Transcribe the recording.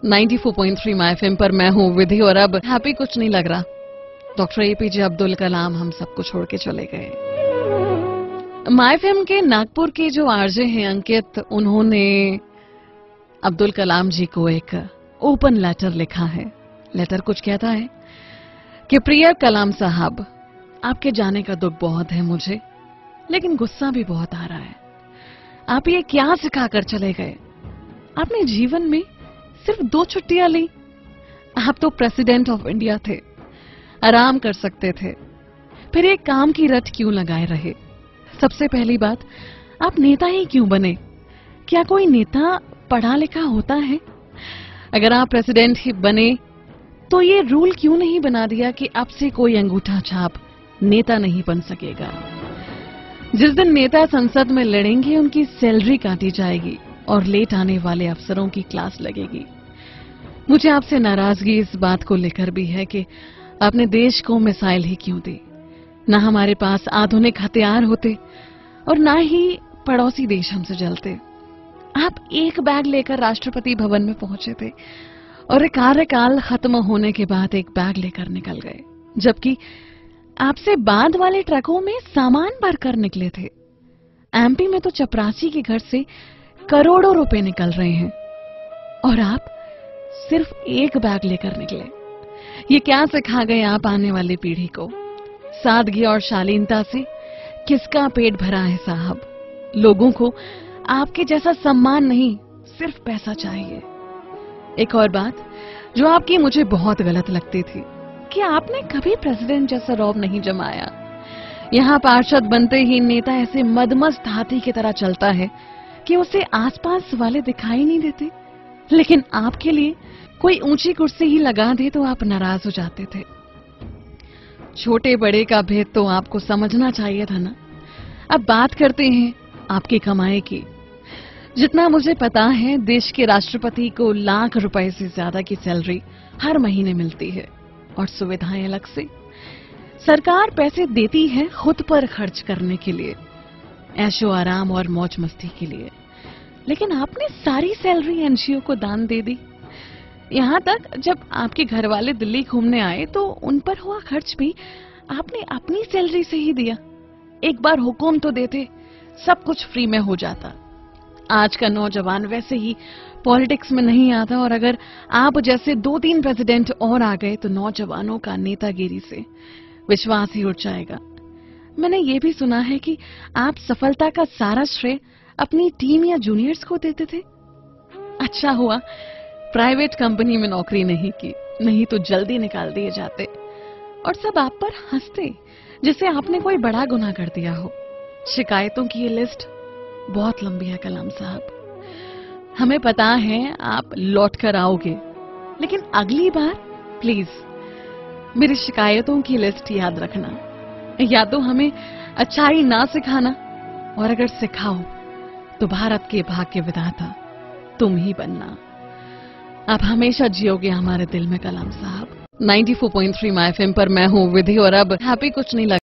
94.3 my FM पर मैं हूँ विधि और अब हैप्पी कुछ नहीं लग रहा। डॉक्टर एपीजे अब्दुल कलाम हम सबको छोड़ के चले गए। माय एफएम के नागपुर के जो आरजे हैं अंकित, उन्होंने अब्दुल कलाम जी को एक ओपन लेटर लिखा है। लेटर कुछ कहता है कि प्रिय कलाम साहब, आपके जाने का दुख बहुत है मुझे, लेकिन गुस्सा भी बहुत आ रहा है। आप ये क्या सिखाकर चले गए? आपने जीवन में सिर्फ 2 छुट्टियां ली। आप तो प्रेसिडेंट ऑफ इंडिया थे, आराम कर सकते थे, फिर एक काम की रट क्यों लगाए रहे? सबसे पहली बात, आप नेता ही क्यों बने? क्या कोई नेता पढ़ा लिखा होता है? अगर आप प्रेसिडेंट ही बने तो ये रूल क्यों नहीं बना दिया कि आपसे कोई अंगूठा छाप नेता नहीं बन सकेगा? जिस दिन नेता संसद में लड़ेंगे उनकी सैलरी काटी जाएगी और लेट आने वाले अफसरों की क्लास लगेगी। मुझे आपसे नाराजगी इस बात को लेकर भी है कि आपने देश को मिसाइल ही क्यों दी? ना हमारे पास आधुनिक हथियार होते और ना ही पड़ोसी देश हमसे जलते। आप एक बैग लेकर राष्ट्रपति भवन में पहुंचे थे और कार्यकाल खत्म होने के बाद एक बैग लेकर निकल गए, जबकि आपसे बाद वाले ट्रकों में सामान भरकर निकले थे। एमपी में तो चपरासी के घर से करोड़ों रुपए निकल रहे हैं और आप सिर्फ एक बैग लेकर निकले। ये क्या सिखा गए आप आने वाली पीढ़ी को? सादगी और शालीनता से किसका पेट भरा है साहब? लोगों को आपके जैसा सम्मान नहीं, सिर्फ पैसा चाहिए। एक और बात जो आपकी मुझे बहुत गलत लगती थी कि आपने कभी प्रेसिडेंट जैसा रौब नहीं जमाया। यहाँ पार्षद बनते ही नेता ऐसे मदमस्त हाथी की तरह चलता है कि उसे आसपास वाले दिखाई नहीं देते, लेकिन आपके लिए कोई ऊंची कुर्सी ही लगा दे तो आप नाराज हो जाते थे। छोटे बड़े का भेद तो आपको समझना चाहिए था ना। अब बात करते हैं आपकी कमाई की। जितना मुझे पता है, देश के राष्ट्रपति को लाख रुपए से ज्यादा की सैलरी हर महीने मिलती है और सुविधाएं अलग से। सरकार पैसे देती है खुद पर खर्च करने के लिए, ऐशो आराम और मौज मस्ती के लिए, लेकिन आपने सारी सैलरी एनजीओ को दान दे दी। यहाँ तक जब आपके घर वाले दिल्ली घूमने आए तो उन पर हुआ खर्च भी आपने अपनी सैलरी से ही दिया। एक बार हुक्म तो देते, सब कुछ फ्री में हो जाता। आज का नौजवान वैसे ही पॉलिटिक्स में नहीं आता और अगर आप जैसे 2-3 प्रेसिडेंट और आ गए तो नौजवानों का नेतागिरी से विश्वास ही उठ जाएगा। मैंने ये भी सुना है कि आप सफलता का सारा श्रेय अपनी टीम या जूनियर्स को देते थे। अच्छा हुआ प्राइवेट कंपनी में नौकरी नहीं की, नहीं तो जल्दी निकाल दिए जाते और सब आप पर हंसते जिसे आपने कोई बड़ा गुनाह कर दिया हो। शिकायतों की ये लिस्ट बहुत लंबी है कलाम साहब। हमें पता है आप लौट कर आओगे, लेकिन अगली बार प्लीज मेरी शिकायतों की लिस्ट याद रखना। या तो हमें अच्छाई ना सिखाना, और अगर सिखाओ तो भारत के भाग्य विधाता तुम ही बनना। आप हमेशा जियोगे हमारे दिल में कलाम साहब। 94.3 माय एफएम पर मैं हूँ विधि और अब हैप्पी कुछ नहीं लग